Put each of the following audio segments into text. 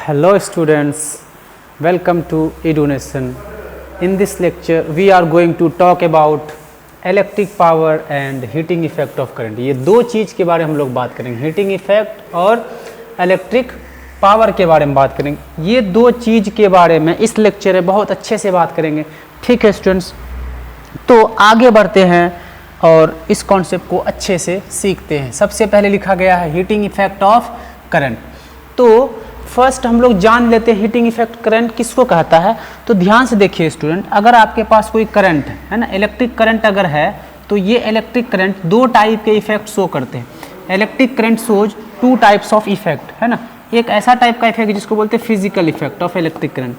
Hello students, welcome to EduNation. In this lecture we are going to talk about electric power and heating effect of current. ये दो चीज़ के बारे में हम लोग बात करेंगे, हीटिंग इफेक्ट और इलेक्ट्रिक पावर के बारे में बात करेंगे। ये दो चीज़ के बारे में इस लेक्चर में बहुत अच्छे से बात करेंगे। ठीक है स्टूडेंट्स, तो आगे बढ़ते हैं और इस कॉन्सेप्ट को अच्छे से सीखते हैं। सबसे पहले लिखा गया है हीटिंग इफेक्ट ऑफ करंट। तो फर्स्ट हम लोग जान लेते हैं हीटिंग इफेक्ट करंट किसको कहता है। तो ध्यान से देखिए स्टूडेंट, अगर आपके पास कोई करंट है ना, इलेक्ट्रिक करंट अगर है तो ये इलेक्ट्रिक करंट दो टाइप के इफेक्ट शो करते हैं। Electric current shows two types of effect, है ना। एक ऐसा टाइप का इफेक्ट जिसको बोलते हैं physical effect of electric current,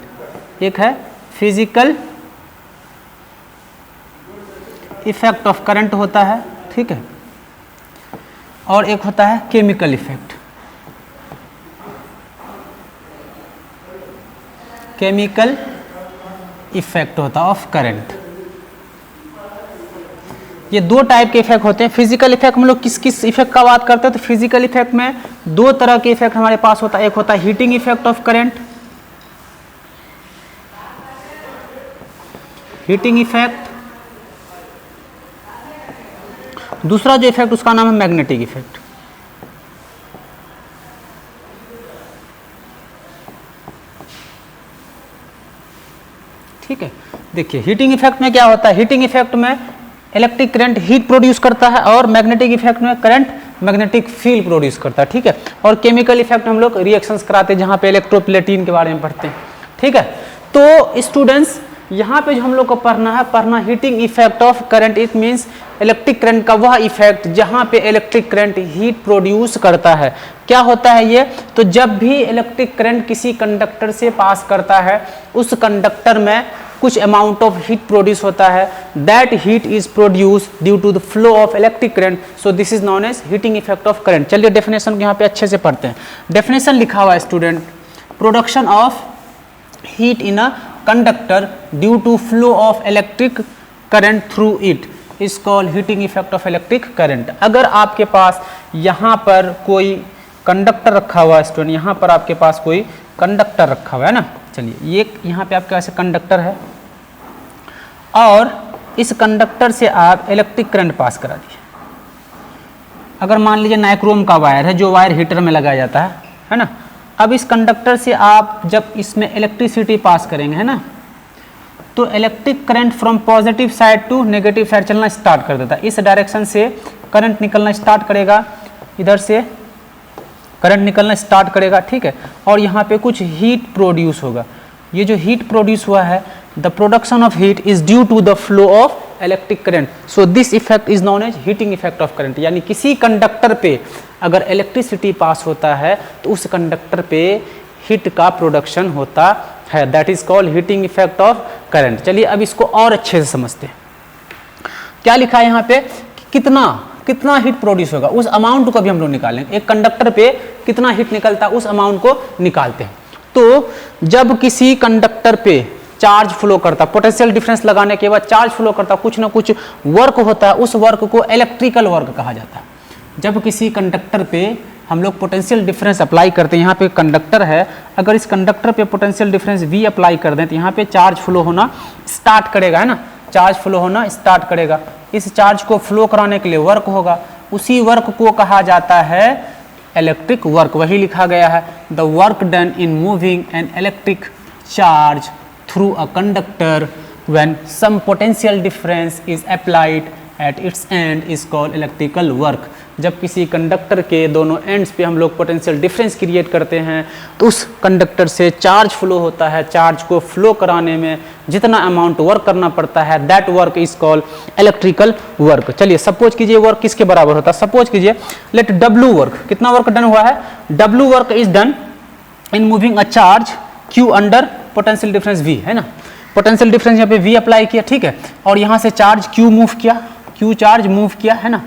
एक है फिजिकल इफेक्ट ऑफ करंट होता है, ठीक है, और एक होता है केमिकल इफेक्ट, केमिकल इफेक्ट होता है ऑफ करंट। ये दो टाइप के इफेक्ट होते हैं। फिजिकल इफेक्ट हम लोग किस किस इफेक्ट का बात करते हैं, तो फिजिकल इफेक्ट में दो तरह के इफेक्ट हमारे पास होता है। एक होता है heating effect of current, heating effect. दूसरा जो इफेक्ट उसका नाम है मैग्नेटिक इफेक्ट। ठीक है, देखिए हीटिंग इफेक्ट में क्या होता है। हीटिंग इफेक्ट में इलेक्ट्रिक करंट हीट प्रोड्यूस करता है और मैग्नेटिक इफेक्ट में करंट मैग्नेटिक फील्ड प्रोड्यूस करता है, ठीक है। और केमिकल इफेक्ट में हम लोग रिएक्शंस कराते हैं, जहां पे इलेक्ट्रोप्लेटिन के बारे में पढ़ते हैं, ठीक है। तो स्टूडेंट्स यहाँ पे जो हम लोग को पढ़ना heating effect of current. It means electric current का वह इफेक्ट जहाँ पे इलेक्ट्रिक करंट हीट प्रोड्यूस करता है। क्या होता है ये, तो जब भी इलेक्ट्रिक करंट किसी कंडक्टर से पास करता है, उस कंडक्टर में कुछ अमाउंट ऑफ हीट प्रोड्यूस होता है। That heat is produce due to the flow of electric current, so this is known as heating effect of current. चलिए डेफिनेशन को यहाँ पे अच्छे से पढ़ते हैं। डेफिनेशन लिखा हुआ है student, production of heat in a conductor due to flow of electric current through it is called heating effect of electric current. अगर आपके पास यहाँ पर कोई कंडक्टर रखा हुआ है स्टूडेंट, यहाँ पर आपके पास कोई कंडक्टर रखा हुआ है ना, चलिए ये यहाँ पे आपके पास कंडक्टर है और इस कंडक्टर से आप इलेक्ट्रिक करंट पास करा दिए। अगर मान लीजिए नाइक्रोम का वायर है, जो वायर हीटर में लगाया जाता है ना। अब इस कंडक्टर से आप जब इसमें इलेक्ट्रिसिटी पास करेंगे, है ना, तो electric current from positive side to negative side चलना स्टार्ट कर देता है। इस डायरेक्शन से करंट निकलना स्टार्ट करेगा, इधर से करंट निकलना स्टार्ट करेगा, ठीक है। और यहाँ पे कुछ हीट प्रोड्यूस होगा। ये जो हीट प्रोड्यूस हुआ है, the production of heat is due to the flow of electric current, so this effect is known as heating effect of current. यानी किसी कंडक्टर पे अगर इलेक्ट्रिसिटी पास होता है तो उस कंडक्टर पे हीट का प्रोडक्शन होता है, that is called heating effect of current. चलिए अब इसको और अच्छे से समझते हैं। क्या लिखा है यहाँ पे, कितना हीट प्रोड्यूस होगा, उस अमाउंट को भी हम लोग निकालेंगे। एक कंडक्टर पे कितना हीट निकलता है, उस अमाउंट को निकालते हैं। तो जब किसी कंडक्टर पे चार्ज फ्लो करता, पोटेंशियल डिफरेंस लगाने के बाद चार्ज फ्लो करता, कुछ ना कुछ वर्क होता है, उस वर्क को इलेक्ट्रिकल वर्क कहा जाता है। जब किसी कंडक्टर पे हम लोग पोटेंशियल डिफरेंस अप्लाई करते हैं, यहाँ पे कंडक्टर है, अगर इस कंडक्टर पे पोटेंशियल डिफरेंस V अप्लाई कर दें तो यहाँ पे चार्ज फ्लो होना स्टार्ट करेगा, है ना, चार्ज फ्लो होना स्टार्ट करेगा। इस चार्ज को फ्लो कराने के लिए वर्क होगा, उसी वर्क को कहा जाता है इलेक्ट्रिक वर्क। वही लिखा गया है, the work done in moving an electric charge through a conductor when some potential difference is applied at its end is called electrical work. जब किसी कंडक्टर के दोनों एंड्स पे हम लोग पोटेंशियल डिफरेंस क्रिएट करते हैं तो उस कंडक्टर से चार्ज फ्लो होता है। चार्ज को फ्लो कराने में जितना अमाउंट वर्क करना पड़ता है, that work is called electrical work. चलिए सपोज कीजिए वर्क किसके बराबर होता है, सपोज कीजिए लेट W वर्क, कितना वर्क डन हुआ है, W work is done in moving a charge Q under potential difference V, है ना। पोटेंशियल डिफरेंस यहाँ पे V अप्लाई किया, ठीक है, और यहाँ से चार्ज Q मूव किया, Q चार्ज मूव किया, है ना,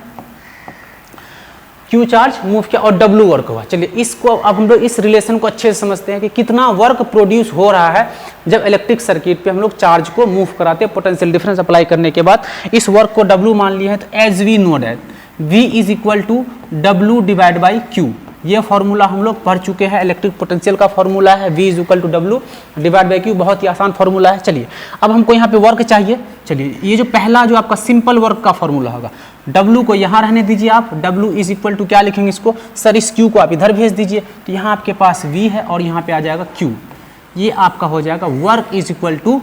Q चार्ज मूव किया और W वर्क हुआ। चलिए इसको अब हम लोग इस रिलेशन को अच्छे से समझते हैं कि कितना वर्क प्रोड्यूस हो रहा है जब इलेक्ट्रिक सर्किट पे हम लोग चार्ज को मूव कराते हैं पोटेंशियल डिफरेंस अप्लाई करने के बाद। इस वर्क को W मान लिया है, तो as we know that V is equal to W divide by Q, ये फॉर्मूला हम लोग पढ़ चुके हैं, इलेक्ट्रिक पोटेंशियल का फॉर्मूला है V equal to W divide by Q, बहुत ही आसान फॉर्मूला है। चलिए अब हमको यहाँ पे वर्क चाहिए। चलिए ये जो पहला जो आपका सिंपल वर्क का फॉर्मूला होगा, W को यहाँ रहने दीजिए आप, W इज इक्वल टू क्या लिखेंगे इसको सर, इस Q को आप इधर भेज दीजिए, तो यहाँ आपके पास V है और यहाँ पे आ जाएगा Q, ये आपका हो जाएगा work is equal to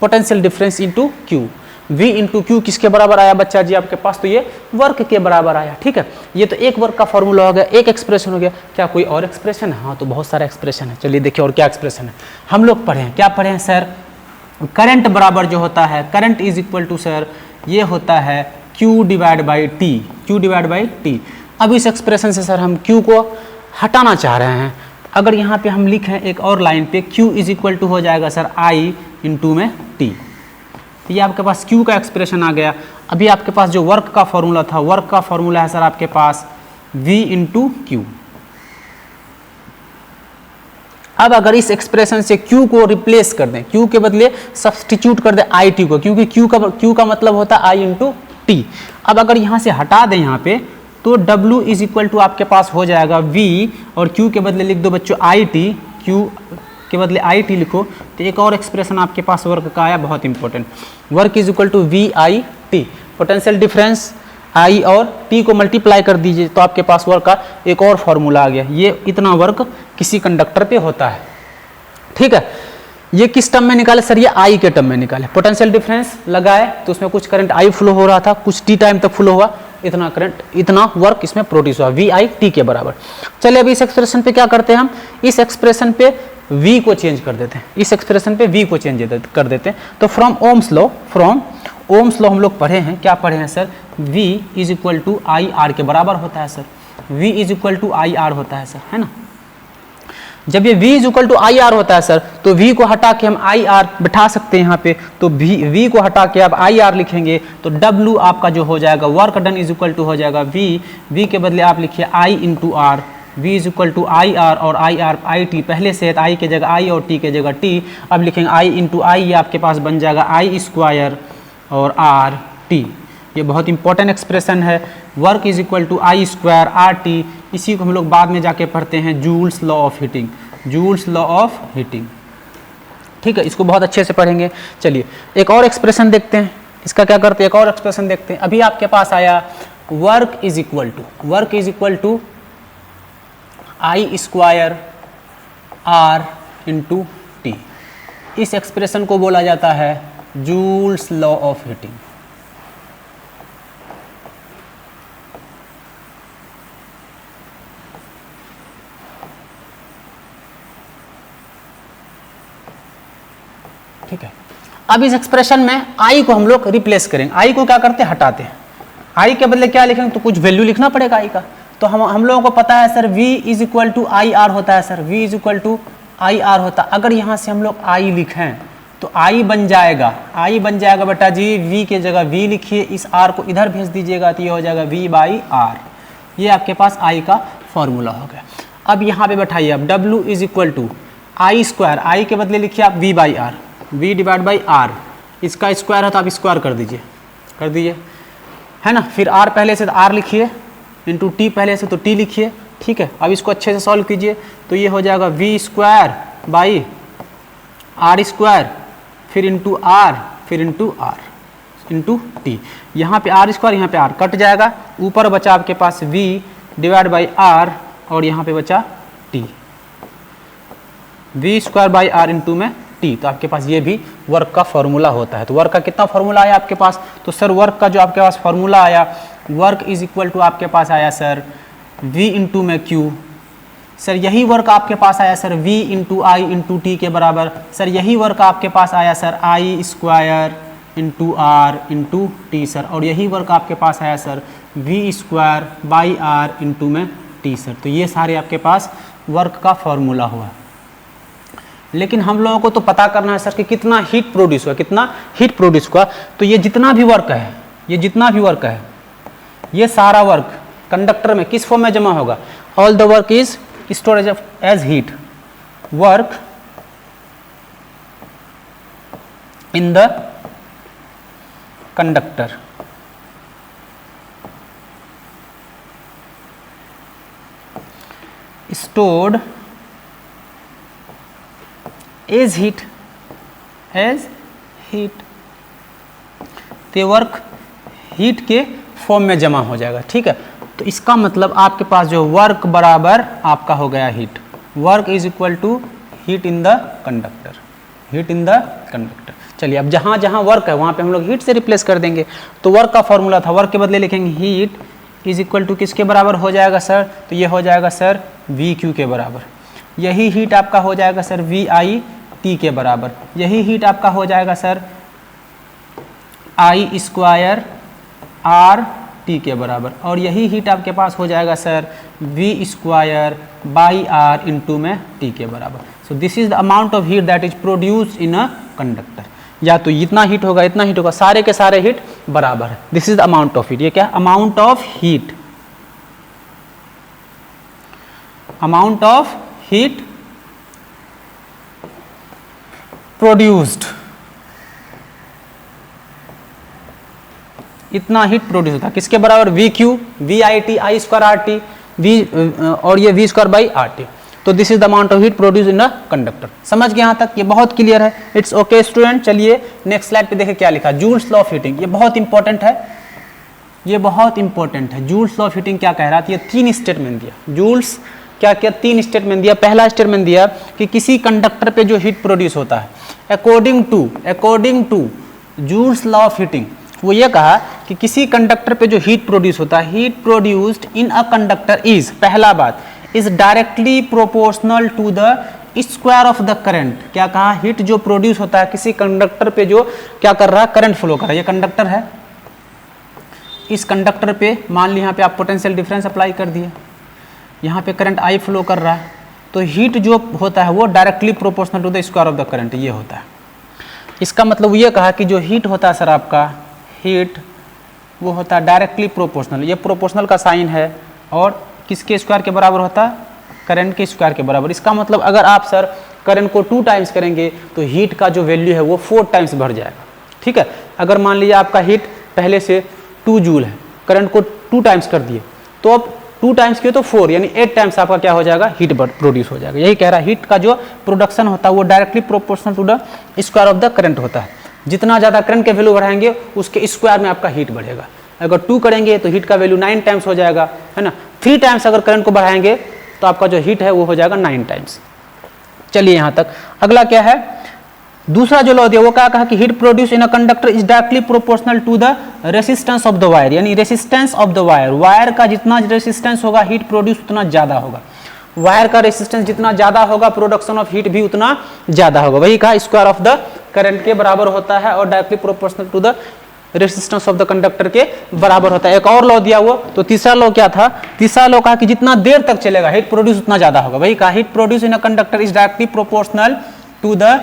potential difference into Q। V into Q किसके बराबर आया बच्चा जी आपके पास, तो ये वर्क के बराबर आया। ठीक है, ये तो एक वर्क का फॉर्मूला हो गया, एक एक्सप्रेशन हो गया। क्या कोई और एक्सप्रेशन है? हाँ, तो बहुत सारा एक्सप्रेशन है। चलिए देखिए और क्या एक्सप्रेशन है। हम लोग पढ़े हैं, क्या पढ़े हैं सर, करंट बराबर जो होता है, current is equal to sir ये होता है Q divide by T, Q divide by T. अब इस एक्सप्रेशन से सर हम Q को हटाना चाह रहे हैं। अगर यहाँ पे हम लिखें एक और लाइन पे, Q इज इक्वल टू हो जाएगा सर I इंटू में T, तो ये आपके पास Q का एक्सप्रेशन आ गया। अभी आपके पास जो वर्क का फॉर्मूला था, वर्क का फॉर्मूला है सर आपके पास V इंटू क्यू। अब अगर इस एक्सप्रेशन से Q को रिप्लेस कर दें, Q के बदले सब्सटीट्यूट कर दें IT को, क्योंकि Q का मतलब होता है I इंटू टी। अब अगर यहाँ से हटा दें यहाँ पे, तो W इज इक्वल टू आपके पास हो जाएगा V और Q के बदले लिख दो बच्चों IT, Q के बदले IT लिखो, तो एक और एक्सप्रेशन आपके पास वर्क का आया, बहुत important, work is equal to VIT। Potential difference I और T को मल्टीप्लाई कर दीजिए, तो आपके पास वर्क का एक और फॉर्मूला आ गया। ये इतना वर्क किसी कंडक्टर पे होता है। ठीक है, ये किस टर्म में निकाले सर, ये I के टर्म में निकाले। पोटेंशियल डिफरेंस लगाए तो उसमें कुछ करंट I फ्लो हो रहा था, कुछ T टाइम तक फ्लो हुआ, इतना करंट, इतना वर्क इसमें प्रोड्यूस हुआ, VIT के बराबर। चलिए अभी इस एक्सप्रेशन पे क्या करते हैं हम, इस एक्सप्रेशन पे V को चेंज कर देते हैं, इस एक्सप्रेशन पे V को चेंज कर देते हैं। तो फ्रॉम ओम्स लॉ हम लोग पढ़े हैं, क्या पढ़े हैं sir, V is equal to I R के बराबर होता है sir, V is equal to I R होता है सर, है ना। जब ये V is equal to I R होता है सर, तो V को हटा के हम आई आर बिठा सकते हैं यहाँ पे, तो V को हटा के आप आई आर लिखेंगे, तो W आपका जो हो जाएगा work done is equal to हो जाएगा V के बदले आप लिखिए I into R, V is equal to I R और आई आर आई टी, पहले से है I के जगह I और T के जगह T, अब लिखेंगे I इंटू आई, ये आपके पास बन जाएगा I स्क्वायर और आर टी। ये बहुत इंपॉर्टेंट एक्सप्रेशन है, work is equal to I square R T. इसी को हम लोग बाद में जाके पढ़ते हैं Joule's law of heating, Joule's law of heating. ठीक है, इसको बहुत अच्छे से पढ़ेंगे। चलिए एक और एक्सप्रेशन देखते हैं, इसका क्या करते हैं, एक और एक्सप्रेशन देखते हैं। अभी आपके पास आया work is equal to I square R into T. इस एक्सप्रेशन को बोला जाता है जूल्स लॉ ऑफ हीटिंग। ठीक है, अब इस एक्सप्रेशन में आई को हम लोग रिप्लेस करेंगे। आई को क्या करते हैं, हटाते हैं। आई के बदले क्या लिखेंगे, तो कुछ वैल्यू लिखना पड़ेगा आई का। तो हम लोगों को पता है sir V is equal to I R होता है sir, V is equal to I R होता है। अगर यहाँ से हम लोग आई लिखें तो आई बन जाएगा बेटा जी, V के जगह V लिखिए, इस R को इधर भेज दीजिएगा, तो ये हो जाएगा V बाई आर। ये आपके पास आई का फॉर्मूला हो गया। अब यहाँ पे बैठाइए आप W is equal to I square, I के बदले लिखिए आप V by R, V divide by R, इसका स्क्वायर है तो आप स्क्वायर कर दीजिए, है ना। फिर R पहले से तो R लिखिए, इंटू T पहले से तो T लिखिए। ठीक है, अब इसको अच्छे से सॉल्व कीजिए, तो ये हो जाएगा V square by R square, फिर इंटू R, फिर इंटू R इंटू T। यहाँ पे R स्क्वायर, यहाँ पे R कट जाएगा, ऊपर बचा आपके पास V डिवाइड बाई R और यहाँ पे बचा T, V square by R into में T। तो आपके पास ये भी वर्क का फॉर्मूला होता है। तो वर्क का कितना फॉर्मूला आया आपके पास, तो सर वर्क का जो आपके पास फॉर्मूला आया, वर्क इज इक्वल टू आपके पास आया सर V इंटू में Q। सर यही वर्क आपके पास आया sir V into I into T के बराबर। सर यही वर्क आपके पास आया sir I square into R into T sir, और यही वर्क आपके पास आया sir V square by R into में टी सर। तो ये सारे आपके पास वर्क का फॉर्मूला हुआ। लेकिन हम लोगों को तो पता करना है सर कि कितना हीट प्रोड्यूस हुआ, तो ये जितना भी वर्क है, ये सारा वर्क कंडक्टर में किस फॉर्म में जमा होगा, all the work is storage as heat, work in the conductor. stored as heat, तो वर्क हीट के फॉर्म में जमा हो जाएगा। ठीक है, तो इसका मतलब आपके पास जो वर्क बराबर आपका हो गया heat, work is equal to heat in the conductor, heat in the conductor. चलिए अब जहाँ जहाँ वर्क है वहाँ पे हम लोग हीट से रिप्लेस कर देंगे। तो वर्क का फॉर्मूला था, वर्क के बदले लिखेंगे हीट इज इक्वल टू किसके बराबर हो जाएगा सर, तो ये हो जाएगा सर वी क्यू के बराबर। यही हीट आपका हो जाएगा सर वी आई टी के बराबर। यही हीट आपका हो जाएगा sir I square R T के बराबर। और यही हीट आपके पास हो जाएगा sir V square by R into में टी के बराबर। So this is the amount of heat that is produce in a conductor. या तो इतना हीट होगा इतना हीट होगा, सारे के सारे हीट बराबर है। This is the amount of heat. ये क्या, amount of heat, amount of heat produced, इतना हीट प्रोड्यूस होता है किसके बराबर, V Q, V I T, I square R T, V और ये V square by R T. तो this is the amount of heat produce in a conductor. समझ गए यहाँ तक, ये बहुत क्लियर है। It's okay student. चलिए नेक्स्ट स्लाइड पे देखें क्या लिखा, जूल्स लॉ ऑफ हीटिंग। ये बहुत इंपॉर्टेंट है, ये बहुत इंपॉर्टेंट है। जूल्स लॉ ऑफ हीटिंग क्या कह रहा था, ये 3 स्टेटमेंट दिया। जूल्स क्या क्या 3 स्टेटमेंट दिया। पहला स्टेटमेंट दिया कि किसी कंडक्टर पे जो हीट प्रोड्यूस होता है according to Joule's law of heating, वो ये कहा कि किसी कंडक्टर पे जो हीट प्रोड्यूस होता है, heat produced in a conductor is, पहला बात, is directly proportional to the square of the current. क्या कहा, हीट जो प्रोड्यूस होता है किसी कंडक्टर पे जो क्या कर रहा है, करंट फ्लो कर रहा है। ये कंडक्टर है, इस कंडक्टर पे मान ली यहाँ पे आप पोटेंशियल डिफरेंस अप्लाई कर दिए, यहाँ पे करंट आई फ्लो कर रहा है, तो हीट जो होता है वो directly proportional to the square of the current ये होता है। इसका मतलब ये कहा कि जो हीट होता है सर आपका, हीट वो होता है डायरेक्टली प्रोपोर्शनल, ये प्रोपोर्शनल का साइन है और किसके स्क्वायर के बराबर होता है, करंट के स्क्वायर के बराबर। इसका मतलब अगर आप सर करंट को 2 टाइम्स करेंगे तो हीट का जो वैल्यू है वो 4 टाइम्स बढ़ जाएगा। ठीक है, अगर मान लीजिए आपका हीट पहले से 2 जूल है, करंट को 2 टाइम्स कर दिए तो अब 2 टाइम्स किए तो 4 यानी 8 टाइम्स आपका क्या हो जाएगा, हीट प्रोड्यूस हो जाएगा। यही कह रहा है हीट का जो प्रोडक्शन होता है वो directly proportional to the square of the current होता है। जितना ज़्यादा करंट के वैल्यू बढ़ाएंगे उसके स्क्वायर में आपका हीट बढ़ेगा। अगर 2 करेंगे तो हीट का वैल्यू 9 टाइम्स हो जाएगा, है ना। 3 टाइम्स अगर करंट को बढ़ाएंगे तो आपका जो हीट है वो हो जाएगा 9 टाइम्स। चलिए यहाँ तक। अगला क्या है, दूसरा जो लॉ दिया वो क्या कहा कि heat produce in a conductor is directly proportional to the resistance of the wire, यानी resistance of the wire, wire का जितना रेसिस्टेंस होगा हीट प्रोड्यूस उतना ज़्यादा होगा। वायर का रेसिस्टेंस जितना ज़्यादा होगा प्रोडक्शन ऑफ हीट भी उतना ज़्यादा होगा। वही कहा स्क्वायर ऑफ द करंट के बराबर होता है और directly proportional to the resistance of the conductor के बराबर होता है। एक और लॉ दिया हुआ, तो तीसरा लॉ क्या था, तीसरा लॉ कहा कि जितना देर तक चलेगा हीट प्रोड्यूस उतना ज़्यादा होगा। वही कहा heat produce in a conductor is directly proportional to the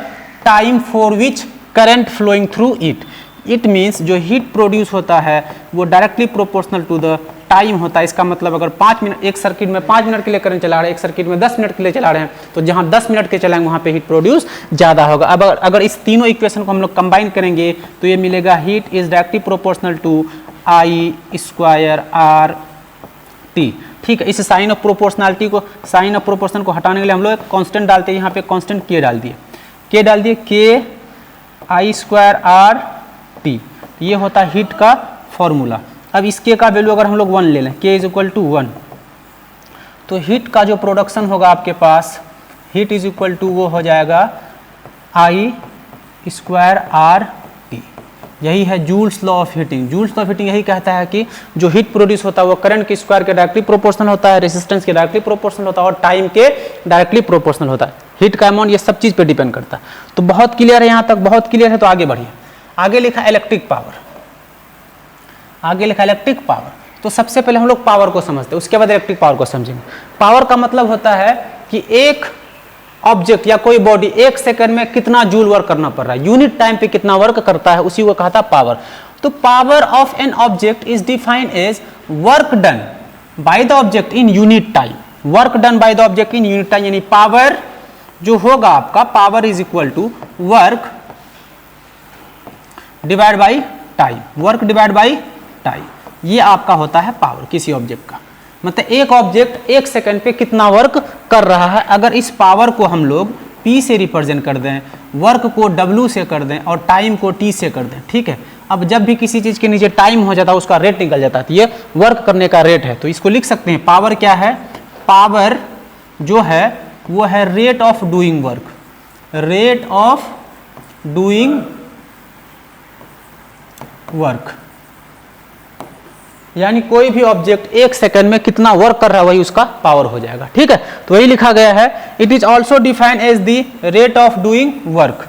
time for which current flowing through it. It means जो हीट प्रोड्यूस होता है वो directly proportional to the time होता है। इसका मतलब अगर 5 मिनट, एक सर्किट में 5 मिनट के लिए करंट चला रहे हैं, एक सर्किट में 10 मिनट के लिए चला रहे हैं, तो जहां 10 मिनट के चलाएंगे वहां पे हीट प्रोड्यूस ज़्यादा होगा। अब अगर इस तीनों इक्वेशन को हम लोग कंबाइन करेंगे तो ये मिलेगा heat is directly proportional to I square R T. ठीक है, इस साइन ऑफ प्रोपोर्शनलिटी को, साइन ऑफ प्रोपोर्शन को हटाने के लिए हम लोग कांस्टेंट डालते हैं, यहाँ पे कांस्टेंट के डाल दिए, के डाल दिए, के आई स्क्वायर आर टी। ये होता है हीट का फॉर्मूला। अब इस के का वैल्यू अगर हम लोग 1 ले लें, के इज इक्वल टू 1, तो हीट का जो प्रोडक्शन होगा आपके पास, हीट इज इक्वल टू वो हो जाएगा आई स्क्वायर आर टी। यही है joules law of heating. Joule's law of heating यही कहता है कि जो हीट प्रोड्यूस होता है वो करंट के स्क्वायर के डायरेक्टली प्रोपोर्शनल होता है, रेजिस्टेंस के डायरेक्टली प्रोपोर्शनल होता है और टाइम के डायरेक्टली प्रोपोर्शनल होता है। हीट का अमाउंट ये सब चीज़ पे डिपेंड करता है। तो बहुत क्लियर है यहाँ तक, बहुत क्लियर है। तो आगे बढ़िए, आगे लिखा इलेक्ट्रिक पावर, आगे लिखा इलेक्ट्रिक पावर। तो सबसे पहले हम लोग पावर को समझते हैं, उसके बाद इलेक्ट्रिक पावर को समझेंगे। पावर का मतलब होता है कि एक ऑब्जेक्ट या कोई बॉडी 1 सेकंड में कितना जूल वर्क करना पड़ रहा है, यूनिट टाइम पे कितना वर्क करता है, उसी को कहा था पावर। तो power of an object is defined as work done by the object in unit time, work done by the object in unit time. यानी पावर जो होगा आपका, power is equal to work divide by time, work divide by time. ये आपका होता है power किसी object का। मतलब एक ऑब्जेक्ट एक सेकंड पे कितना वर्क कर रहा है। अगर इस पावर को हम लोग P से रिप्रेजेंट कर दें, वर्क को W से कर दें और टाइम को T से कर दें, ठीक है। अब जब भी किसी चीज़ के नीचे टाइम हो जाता है उसका रेट निकल जाता है, तो ये वर्क करने का रेट है। तो इसको लिख सकते हैं, पावर क्या है, पावर जो है वो है rate of doing work, rate of doing work, यानी कोई भी ऑब्जेक्ट एक सेकंड में कितना वर्क कर रहा है वही उसका पावर हो जाएगा, ठीक है। तो वही लिखा गया है, it is also defined as the rate of doing work,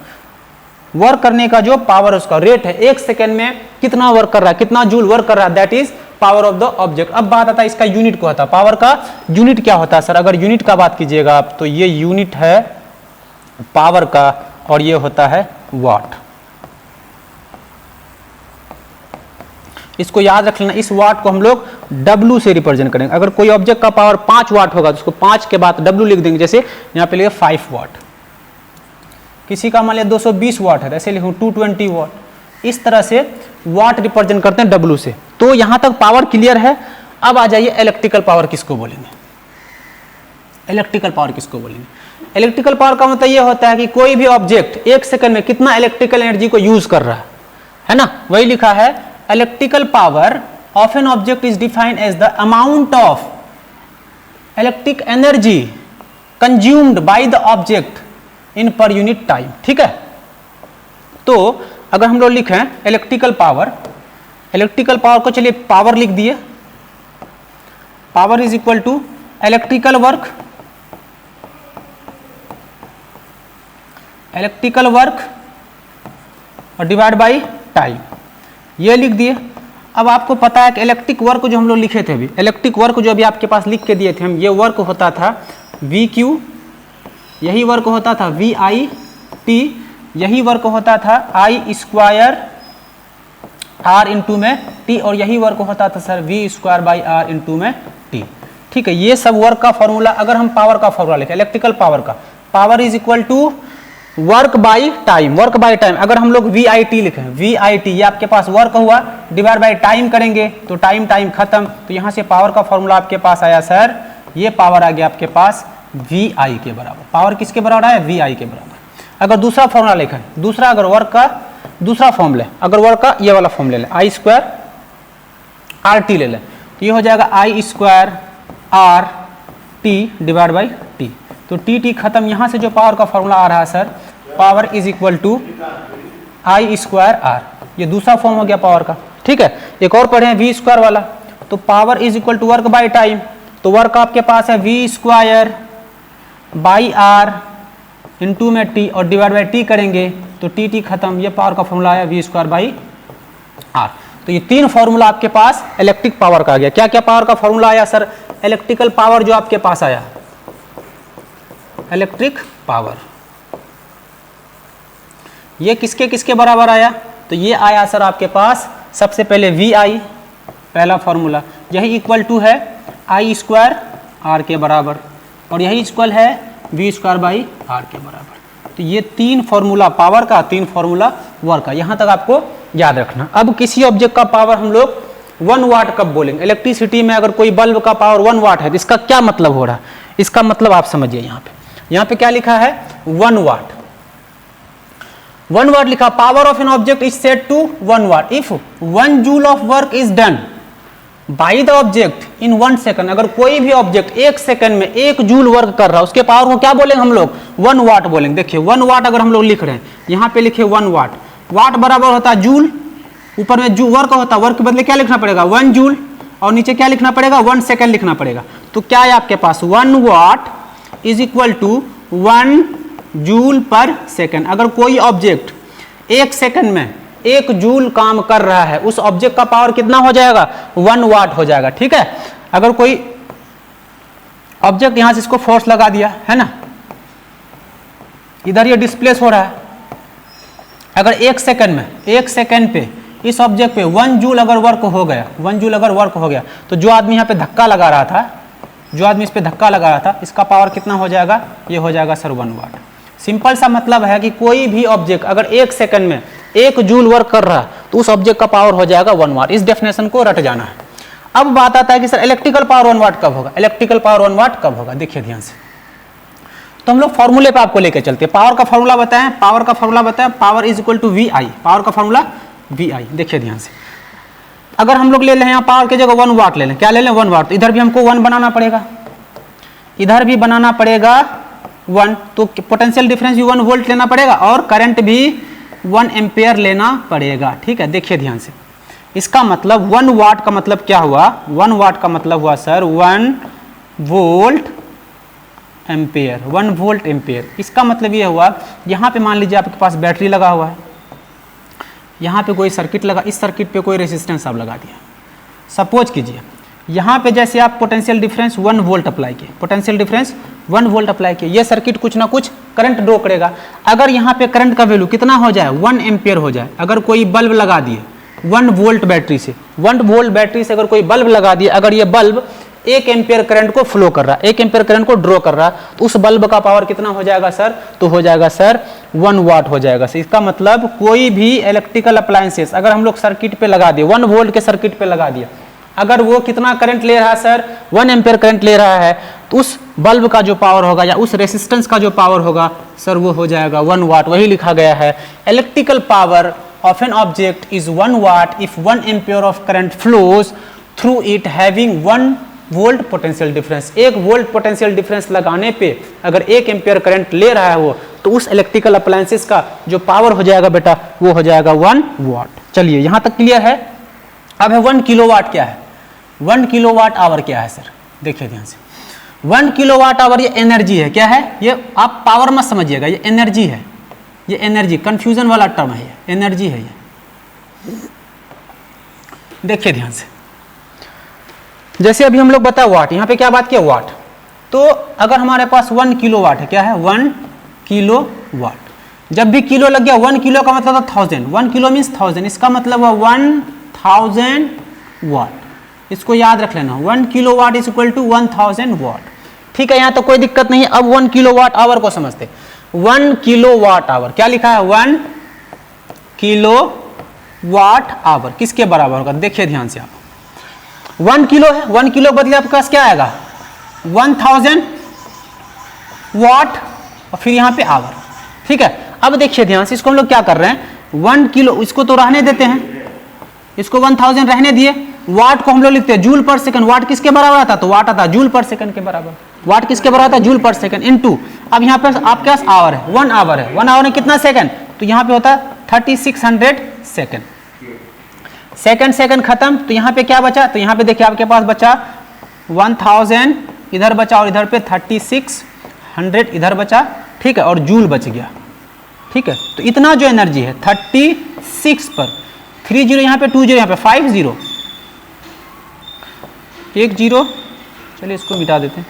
work करने का जो पावर उसका रेट है, एक सेकंड में कितना वर्क कर रहा है, कितना जूल वर्क कर रहा है, that is power of the object. अब बात आता है इसका यूनिट को होता है, पावर का यूनिट क्या होता है सर। अगर यूनिट का बात कीजिएगा आप तो ये यूनिट है पावर का और ये होता है वाट। इसको याद रख लेना, इस वाट को हम लोग W से रिप्रेजेंट करेंगे। अगर कोई ऑब्जेक्ट का पावर 5 वाट होगा तो उसको 5 के बाद W लिख देंगे, जैसे यहाँ पे लिखे 5 वाट। किसी का मान लिया 220 वाट है तो ऐसे लिखूँ 220 वाट। इस तरह से वाट रिप्रेजेंट करते हैं W से। तो यहाँ तक पावर क्लियर है। अब आ जाइए इलेक्ट्रिकल पावर किसको बोलेंगे, इलेक्ट्रिकल पावर किसको बोलेंगे। इलेक्ट्रिकल पावर का मतलब ये होता है कि कोई भी ऑब्जेक्ट एक सेकंड में कितना इलेक्ट्रिकल एनर्जी को यूज कर रहा है ना। वही लिखा है, electrical power of an object is defined as the amount of electric energy consumed by the object in per unit time, ठीक है। तो अगर हम लोग लिखें इलेक्ट्रिकल पावर, इलेक्ट्रिकल पावर को चलिए पावर लिख दिए, power is equal to electrical work, electrical work और डिवाइड बाई टाइम, ये लिख दिए। अब आपको पता है कि इलेक्ट्रिक वर्क जो हम लोग लिखे थे अभी, इलेक्ट्रिक वर्क जो अभी आपके पास लिख के दिए थे हम, ये वर्क होता था VQ, यही वर्क होता था VIT, यही वर्क होता था I स्क्वायर R इंटू में T, और यही वर्क होता था sir V square by R into में T, ठीक है। ये सब वर्क का फॉर्मूला, अगर हम पावर का फॉर्मूला लिखें इलेक्ट्रिकल पावर का, power is equal to work by time, work by time. अगर हम लोग VIT लिखें, VIT ये आपके पास वर्क हुआ, डिवाइड बाई टाइम करेंगे तो टाइम टाइम खत्म, तो यहाँ से पावर का फॉर्मूला आपके पास आया सर, ये पावर आ गया आपके पास VI के बराबर। पावर किसके बराबर आया, VI के बराबर। अगर दूसरा फॉर्मूला लिखें, दूसरा अगर वर्क का दूसरा फॉर्म ले, अगर वर्क का ये वाला फॉर्म ले लें, I स्क्वायर RT ले लें, तो ये हो जाएगा I square RT divide by T। तो टी खत्म, यहाँ से जो पावर का फॉर्मूला आ रहा है sir, power is equal to I square R, ये दूसरा फॉर्म हो गया पावर का, ठीक है। एक और पढ़े हैं V स्क्वायर वाला, तो power is equal to work by time, तो वर्क आपके पास है V square by R into में T और डिवाइड बाई T करेंगे तो टी खत्म, ये पावर का फॉर्मूला आया V स्क्वायर बाई R। तो ये तीन फॉर्मूला आपके पास इलेक्ट्रिक पावर का आ गया। क्या क्या पावर का फॉर्मूला आया सर, इलेक्ट्रिकल पावर जो आपके पास आया, इलेक्ट्रिक पावर, ये किसके किसके बराबर आया, तो ये आया सर आपके पास सबसे पहले VI पहला फॉर्मूला, यही इक्वल टू है I स्क्वायर R के बराबर, और यही इक्वल है V स्क्वायर बाई R के बराबर। तो ये तीन फॉर्मूला पावर का, तीन फॉर्मूला वर्क का, यहां तक आपको याद रखना। अब किसी ऑब्जेक्ट का पावर हम लोग 1 वाट कब बोलेंगे, इलेक्ट्रिसिटी में अगर कोई बल्ब का पावर 1 वाट है तो इसका क्या मतलब हो रहा है, इसका मतलब आप समझिए। यहाँ पे क्या लिखा है, 1 वाट, 1 वाट लिखा, power of an object is set to 1 watt if 1 joule of work is done by the object in 1 second. अगर कोई भी ऑब्जेक्ट 1 सेकंड में 1 जूल वर्क कर रहा है, उसके पावर को क्या बोलेंगे हम लोग, 1 वाट बोलेंगे। देखिए 1 वाट अगर हम लोग लिख रहे हैं, यहाँ पे लिखे 1 वाट, वाट बराबर होता है जूल, ऊपर में जू वर्क होता है, वर्क के बदले क्या लिखना पड़ेगा 1 जूल, और नीचे क्या लिखना पड़ेगा 1 सेकंड लिखना पड़ेगा। तो क्या है आपके पास 1 watt is equal to 1 joule per second. अगर कोई ऑब्जेक्ट 1 सेकंड में 1 जूल काम कर रहा है, उस ऑब्जेक्ट का पावर कितना हो जाएगा, 1 वाट हो जाएगा, ठीक है। अगर कोई ऑब्जेक्ट यहां से इसको फोर्स लगा दिया है ना, इधर ये डिस्प्लेस हो रहा है, अगर 1 सेकंड में 1 सेकंड पे इस ऑब्जेक्ट पे 1 जूल अगर वर्क हो गया, 1 जूल अगर वर्क हो गया, तो जो आदमी यहाँ पे धक्का लगा रहा था, जो आदमी इस पे धक्का लगा रहा था, इसका पावर कितना हो जाएगा, ये हो जाएगा सर 1 वाट। सिंपल सा मतलब है कि कोई भी ऑब्जेक्ट अगर 1 सेकंड में 1 जूल वर्क कर रहा है तो उस ऑब्जेक्ट का पावर हो जाएगा 1 वाट। इस डेफिनेशन को रट जाना है। अब बात आता है कि सर इलेक्ट्रिकल पावर 1 वाट कब होगा, इलेक्ट्रिकल पावर 1 वाट कब होगा। देखिए ध्यान से, तो हम लोग फॉर्मूले पे आपको लेके चलते हैं। पावर का फॉर्मूला बताएं, पावर का फॉर्मूला बताएं, power is equal to V I, power का फॉर्मूला वी आई। देखिए ध्यान से, अगर हम लोग ले लें यहाँ पावर की जगह 1 वाट ले लें, क्या ले लें 1 वाट, तो इधर भी हमको 1 बनाना पड़ेगा, इधर भी बनाना पड़ेगा 1, तो पोटेंशियल डिफरेंस भी 1 वोल्ट लेना पड़ेगा और करंट भी 1 एम्पेयर लेना पड़ेगा। ठीक है, देखिए ध्यान से, इसका मतलब 1 वाट का मतलब क्या हुआ, 1 वाट का मतलब हुआ sir 1 volt ampere, 1 volt ampere. इसका मतलब ये हुआ, यहाँ पे मान लीजिए आपके पास बैटरी लगा हुआ है, यहाँ पे कोई सर्किट लगा, इस सर्किट पे कोई रेजिस्टेंस आप लगा दिया। सपोज कीजिए यहाँ पे जैसे आप पोटेंशियल डिफरेंस 1 वोल्ट अप्लाई किए, पोटेंशियल डिफरेंस 1 वोल्ट अप्लाई किए, ये सर्किट कुछ ना कुछ करंट ड्रॉ करेगा। अगर यहाँ पे करंट का वैल्यू कितना हो जाए, 1 एम्पेयर हो जाए, अगर कोई बल्ब लगा दिए 1 वोल्ट बैटरी से, 1 वोल्ट बैटरी से अगर कोई बल्ब लगा दिए, अगर ये बल्ब 1 एम्पेयर करंट को फ्लो कर रहा है, 1 एम्पेयर करंट को ड्रॉ कर रहा है, तो उस बल्ब का पावर कितना हो जाएगा सर, तो हो जाएगा सर 1 वाट हो जाएगा। इसका मतलब कोई भी इलेक्ट्रिकल अप्लायंसेस अगर हम लोग सर्किट पे लगा दिए, 1 वोल्ट के सर्किट पे लगा दिया, अगर वो कितना करंट ले रहा है सर, 1 एम्पेयर करंट ले रहा है, तो उस बल्ब का जो पावर होगा या उस रेसिस्टेंस का जो पावर होगा सर वो हो जाएगा 1 वाट। वही लिखा गया है, electrical power of an object is 1 watt if 1 ampere of current flows through it having 1 volt potential difference. 1 volt potential difference लगाने पे अगर 1 एम्पेयर करंट ले रहा है वो, तो उस इलेक्ट्रिकल अप्लायंसेस का जो पावर हो जाएगा बेटा वो हो जाएगा 1 वाट। चलिए यहाँ तक क्लियर है। अब है 1 किलोवाट क्या है, 1 किलोवाट आवर क्या है सर, देखिए ध्यान से, 1 किलोवाट आवर ये एनर्जी है, क्या है ये, आप पावर मत समझिएगा, ये एनर्जी है, ये एनर्जी कंफ्यूजन वाला टर्म है, ये एनर्जी है ये। देखिए ध्यान से, जैसे अभी हम लोग बताया वाट, यहाँ पे क्या बात किया वाट, तो अगर हमारे पास 1 किलोवाट है, क्या है 1 किलोवाट, जब भी किलो लग गया 1 किलो का मतलब 1000, 1 किलो मीन्स 1000, इसका मतलब हुआ 1000 वाट। इसको याद रख लेना, 1 किलोवाट इज इक्वल टू 1000 वाट। ठीक है, यहाँ तो कोई दिक्कत नहीं है। अब 1 किलोवाट आवर को समझते, 1 किलोवाट आवर क्या लिखा है, 1 किलोवाट आवर किसके बराबर होगा, देखिए ध्यान से, आप 1 किलो है, 1 किलो बदले आपके पास क्या आएगा 1000 वाट और फिर यहाँ पे आवर। ठीक है, अब देखिए ध्यान से, इसको हम लोग क्या कर रहे हैं, 1 किलो, इसको तो रहने देते हैं, इसको 1000 रहने दिए, वाट को हम लोग लिखते हैं जूल पर सेकंड। वाट किसके बराबर आता, तो वाट आता जूल पर सेकंड के बराबर, वाट किसके बराबर आता जूल पर सेकंड इनटू, अब यहाँ पे आपके पास आवर है, 1 आवर है, 1 आवर में कितना सेकंड, तो यहाँ पे होता है 3600 सेकंड। सेकंड खत्म, तो यहाँ पे क्या बचा, तो यहाँ पे देखिए आपके पास बचा 1000 इधर बचा और इधर पे 3600 इधर बचा। ठीक है, और जूल बच गया। ठीक है, तो इतना जो एनर्जी है 36 पर 3 जीरो यहाँ पे 2 जीरो यहाँ पे 5 जीरो 1 जीरो, चलिए इसको मिटा देते हैं,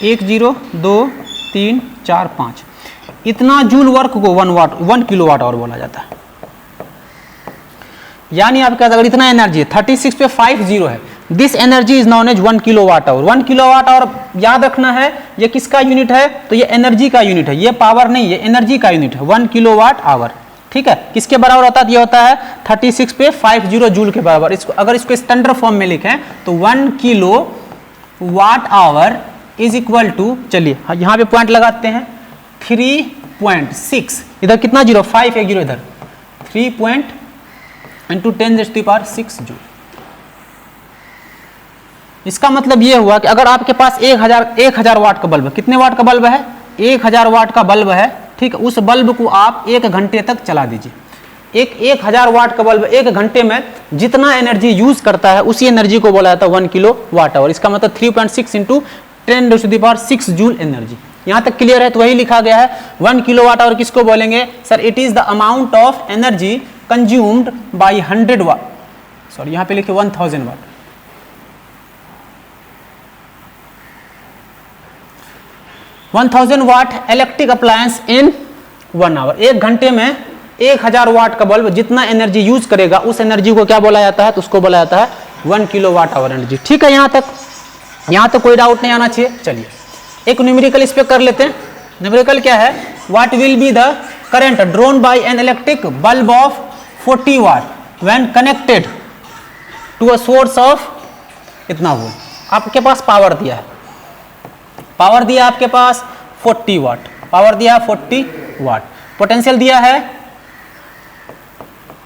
1 0 2 3 4 5, इतना जूल वर्क को 1 किलोवाट आवर बोला जाता है। यानी आपके पास अगर इतना एनर्जी है, 36 पे 5 जीरो है, this energy is known as 1 kilowatt hour. 1 kilowatt hour याद रखना है, ये किसका यूनिट है, तो ये एनर्जी का यूनिट है, ये पावर नहीं, ये एनर्जी का यूनिट है, 1 किलोवाट आवर। ठीक है, किसके बराबर होता है, ये होता है 36 पे 50 जूल के बराबर। इसको अगर इसको स्टैंडर्ड फॉर्म में लिखें तो 1 kilowatt hour is equal to, चलिए यहाँ पे पॉइंट लगाते हैं, 3.6, इधर कितना जीरो 5 एक जीरो इधर 3 पॉइंट इंटू 10⁶ जूल। इसका मतलब ये हुआ कि अगर आपके पास 1000 वाट का बल्ब है, कितने वाट का बल्ब है, 1000 वाट का बल्ब है। ठीक है, उस बल्ब को आप 1 घंटे तक चला दीजिए। 1000 वाट का बल्ब 1 घंटे में जितना एनर्जी यूज करता है उसी एनर्जी को बोला जाता है 1 किलो वाट आवर। इसका मतलब 3.6 इंटू 10⁶ जूल एनर्जी। यहाँ तक क्लियर है, तो वही लिखा गया है 1 किलो वाट आवर किसको बोलेंगे sir, it is the amount of energy consumed by 100 watt, sorry यहाँ पे लिखिए 1000 watt. 1000 watt electric appliance in 1 hour. 1 घंटे में 1000 वाट का बल्ब जितना एनर्जी यूज करेगा उस एनर्जी को क्या बोला जाता है, तो उसको बोला जाता है 1 किलो वाट आवर एनर्जी। ठीक है, यहाँ तक कोई डाउट नहीं आना चाहिए। चलिए एक न्यूमेरिकल इस पे कर लेते हैं। न्यूमेरिकल क्या है, what will be the current drawn by an electric bulb of 40 watt when connected to a source of इतना वोल्ट। आपके पास पावर दिया है, पावर दिया आपके पास 40 वाट, पावर दिया 40 वाट, पोटेंशियल दिया है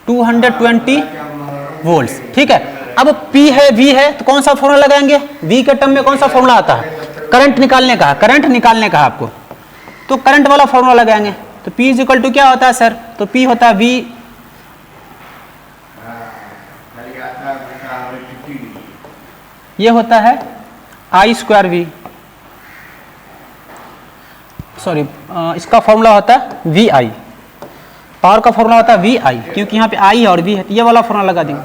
220 वोल्ट्स, ठीक है। अब P है, V है, तो कौन सा फॉर्मूला लगाएंगे? V के टर्म में कौन सा फॉर्मूला आता है? करंट निकालने का, करंट निकालने का आपको, तो करंट वाला फॉर्मूला लगाएंगे। तो P इज इक्वल टू क्या होता है सर? तो P होता है V, ये होता है I स्क्वायर V, सॉरी इसका फॉर्मूला होता है VI, पावर का फॉर्मूला होता है VI, क्योंकि यहाँ पे I और V है, तो ये वाला फॉर्मूला लगा देंगे।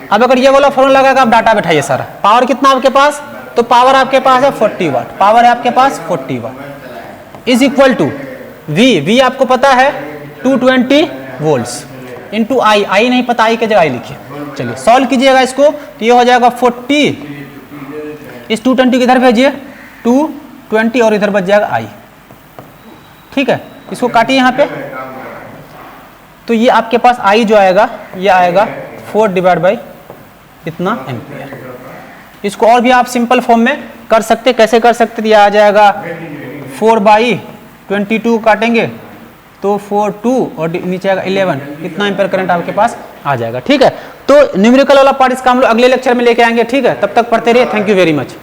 अब अगर ये वाला फॉर्मूला लगा आप डाटा बैठाइए सर, पावर कितना आपके पास? तो पावर आपके पास है 40 वाट, पावर है आपके पास 40 watt is equal to V आपको पता है 220 वोल्ट्स इंटू I नहीं पता, I के जगह I लिखिए। चलिए सॉल्व कीजिएगा इसको, तो ये हो जाएगा 40, इस 220 किधर भेजिए 220 और इधर बच जाएगा I, ठीक है। इसको काटिए यहाँ पे, तो ये आपके पास I जो आएगा ये आएगा 4 डिवाइड बाई इतना एम्पियर। इसको और भी आप सिंपल फॉर्म में कर सकते, कैसे कर सकते? ये आ जाएगा 4/22 काटेंगे तो 4 और नीचे आएगा 11, इतना एम्पियर करंट आपके पास आ जाएगा, ठीक है। तो न्यूमेरिकल वाला पार्ट इसका हम लोग अगले लेक्चर में लेके आएंगे, ठीक है। तब तक पढ़ते रहिए, थैंक यू वेरी मच।